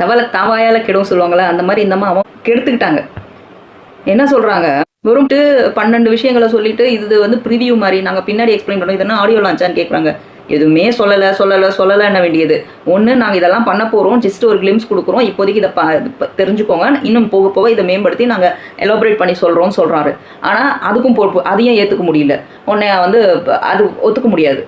தவளை தாவாயால் கெடும் சொல்லுவாங்களே, அந்த மாதிரி இந்த அம்மா அவன் கெடுத்துக்கிட்டாங்க. என்ன சொல்கிறாங்க, வெறும் 12 விஷயங்களை சொல்லிட்டு இது வந்து ப்ரிவியூ மாதிரி நாங்கள் பின்னாடி எக்ஸ்பிளைன் பண்ணோம், இதெல்லாம் ஆடியோ லான்ச்சான்னு கேட்குறாங்க. எதுவுமே சொல்லலை என்ன வேண்டியது. ஒன்று, நாங்கள் இதெல்லாம் பண்ண போகிறோம், ஜஸ்ட் ஒரு கிளிம்ஸ் கொடுக்குறோம், இப்போதைக்கு இதை தெரிஞ்சுக்கோங்க, இன்னும் போக போக இதை மேம்படுத்தி நாங்கள் எலாபரேட் பண்ணி சொல்கிறோம்னு சொல்கிறாரு. ஆனால் அதுக்கும் அதையும் ஏற்றுக்க முடியல. உடனே வந்து அது ஒத்துக்க முடியாது,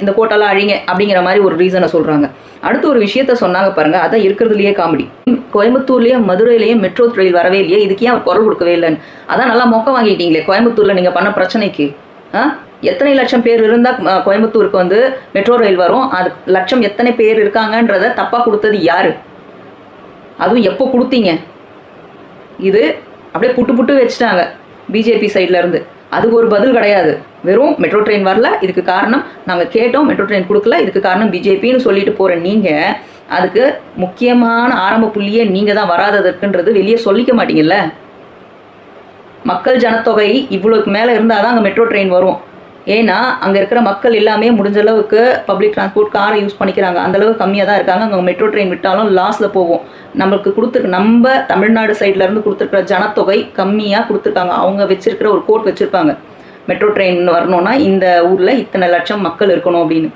இந்த கோட்டெல்லாம் அழிங்க அப்படிங்கிற மாதிரி ஒரு ரீசனை சொல்கிறாங்க. அடுத்து ஒரு விஷயத்த சொன்னாங்க பாருங்கள், அதான் இருக்கிறதுலையே காமெடி. கோயம்புத்தூர்லேயும் மதுரையிலேயும் மெட்ரோ ரயில் வரவே இல்லையே, இதுக்கே அவர் குரல் கொடுக்கவே இல்லைன்னு. அதான் நல்லா மொக்க வாங்கிட்டீங்களே கோயம்புத்தூரில் நீங்கள் பண்ண பிரச்சனைக்கு. எத்தனை லட்சம் பேர் இருந்தால் கோயம்புத்தூருக்கு வந்து மெட்ரோ ரயில் வரும், அது லட்சம் எத்தனை பேர் இருக்காங்கன்றத தப்பாக கொடுத்தது யார்? அதுவும் எப்போ கொடுத்தீங்க? இது அப்படியே புட்டு வச்சுட்டாங்க பிஜேபி சைட்லேருந்து. அதுக்கு ஒரு பதில் கிடையாது. வெறும் மெட்ரோ ட்ரெயின் வரல, இதுக்கு காரணம் நாங்கள் கேட்டோம், மெட்ரோ ட்ரெயின் கொடுக்கல, இதுக்கு காரணம் பிஜேபின்னு சொல்லிட்டு போகிற நீங்கள், அதுக்கு முக்கியமான ஆரம்ப புள்ளியே நீங்கள் தான் வராததற்குன்றது வெளியே சொல்லிக்க மாட்டீங்கல்ல. மக்கள் ஜனத்தொகை இவ்வளோக்கு மேலே இருந்தால் தான் அங்கே மெட்ரோ ட்ரெயின் வரும். ஏன்னா அங்கே இருக்கிற மக்கள் எல்லாமே முடிஞ்ச அளவுக்கு பப்ளிக் டிரான்ஸ்போர்ட் காரை யூஸ் பண்ணிக்கிறாங்க, அந்தளவுக்கு கம்மியாக தான் இருக்காங்க. அங்கே மெட்ரோ ட்ரெயின் விட்டாலும் லாஸில் போகும். நம்மளுக்கு கொடுத்துருக்கு, நம்ம தமிழ்நாடு சைட்லேருந்து கொடுத்துருக்குற ஜனத்தொகை கம்மியாக கொடுத்துருக்காங்க. அவங்க வச்சுருக்கிற ஒரு கோட் வச்சுருப்பாங்க, மெட்ரோ ட்ரெயின் வரணும்னா இந்த ஊரில் இத்தனை லட்சம் மக்கள் இருக்கணும் அப்படின்னு.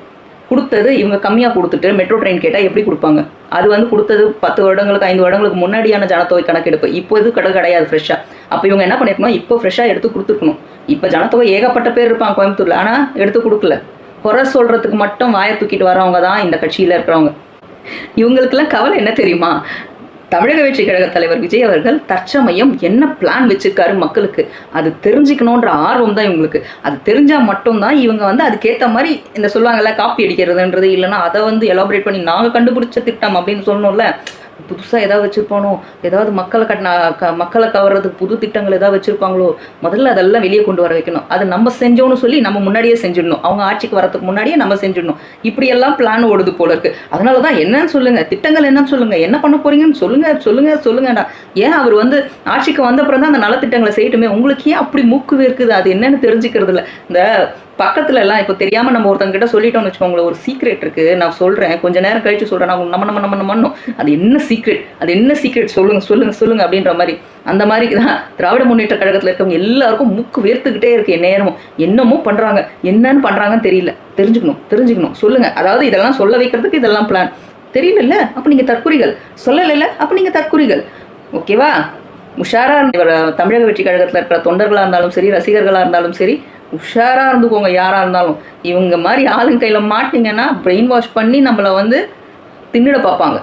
கொடுத்தது இவங்க கம்மியாக கொடுத்துட்டு மெட்ரோ ட்ரெயின் கேட்டால் எப்படி கொடுப்பாங்க? அது வந்து கொடுத்தது 10 வருடங்களுக்கு 5 வருடங்களுக்கு முன்னாடியான ஜனத்தொகை கணக்கெடுப்பு. இப்போ இது கிடையாது ஃப்ரெஷ்ஷாக. அப்போ இவங்க என்ன பண்ணியிருக்கணும், இப்போ ஃப்ரெஷ்ஷாக எடுத்து கொடுத்துருக்கணும். இப்போ ஜனத்தொகை ஏகப்பட்ட பேர் இருப்பாங்க கோயம்புத்தூரில், ஆனால் எடுத்து கொடுக்கல. குறை சொல்கிறதுக்கு மட்டும் வாயை தூக்கிட்டு வரவங்க தான் இந்த கட்சியில் இருக்கிறவங்க. இவங்களுக்கெல்லாம் கவலை என்ன தெரியுமா? தமிழக வெற்றி கழக தலைவர் விஜய் அவர்கள் தற்சமயம் என்ன பிளான் வச்சிருக்காரு மக்களுக்கு, அது தெரிஞ்சுக்கணுன்ற ஆர்வம் தான் இவங்களுக்கு. அது தெரிஞ்சால் மட்டும்தான் இவங்க வந்து அதுக்கேற்ற மாதிரி இந்த சொல்லுவாங்கல்ல, காப்பி அடிக்கிறதுன்றது, இல்லைன்னா அதை வந்து எலாபரேட் பண்ணி நாங்கள் கண்டுபிடிச்ச திட்டம் அப்படின்னு சொல்லணும்ல. புதுசாக ஏதாவது வச்சுருப்பானோ, ஏதாவது மக்களை கவர்றதுக்கு புது திட்டங்கள் ஏதாவது வச்சுருப்பாங்களோ, முதல்ல அதெல்லாம் வெளியே கொண்டு வர வைக்கணும். அது நம்ம செஞ்சோன்னு சொல்லி நம்ம முன்னாடியே செஞ்சிடணும், அவங்க ஆட்சிக்கு வரதுக்கு முன்னாடியே நம்ம செஞ்சிடணும். இப்படியெல்லாம் பிளான் ஓடுது போல இருக்குது. அதனால தான் என்னன்னு சொல்லுங்கள், திட்டங்கள் என்னன்னு சொல்லுங்கள், என்ன பண்ண போகிறீங்கன்னு சொல்லுங்கடா. ஏன் அவர் வந்து ஆட்சிக்கு வந்தப்புறம் தான் அந்த நலத்திட்டங்களை செய்யட்டுமே, உங்களுக்கு ஏன் அப்படி மூக்கு வேர்க்குது? அது என்னன்னு தெரிஞ்சுக்கிறது இல்லை. இந்த பக்கத்துல எல்லாம் இப்போ தெரியாமல் நம்ம ஒருத்தங்கிட்ட சொல்லிட்டோம்னு வச்சுக்கோங்களேன், ஒரு சீக்ரெட் இருக்குது, நான் சொல்கிறேன், கொஞ்சம் நேரம் கழிச்சு சொல்கிறேன், நான் நம்ம அது என்ன சீக்ரெட் சொல்லுங்க அப்படின்ற மாதிரி. அந்த மாதிரி தான் திராவிட முன்னேற்ற கழகத்தில் இருக்கவங்க எல்லாருக்கும் மூக்கு வேர்த்துக்கிட்டே இருக்குது. நேரமும் என்னமோ பண்ணுறாங்க, என்னன்னு பண்ணுறாங்கன்னு தெரியல. தெரிஞ்சுக்கணும் சொல்லுங்கள். அதாவது இதெல்லாம் சொல்ல வைக்கிறதுக்கு இதெல்லாம் பிளான். தெரியல அப்போ நீங்கள் தற்குறிகள், சொல்லலைல்ல அப்போ நீங்கள் தற்குறிகள். ஓகேவா? உஷாராக தமிழக வெற்றி கழகத்தில் இருக்கிற தொண்டர்களாக இருந்தாலும் சரி, ரசிகர்களாக இருந்தாலும் சரி, உஷாராக இருந்துக்கோங்க. யாராக இருந்தாலும் இவங்க மாதிரி ஆளுங்க கையில் மாட்டிங்கன்னா பிரெயின் வாஷ் பண்ணி நம்மளை வந்து தின்னிட பார்ப்பாங்க.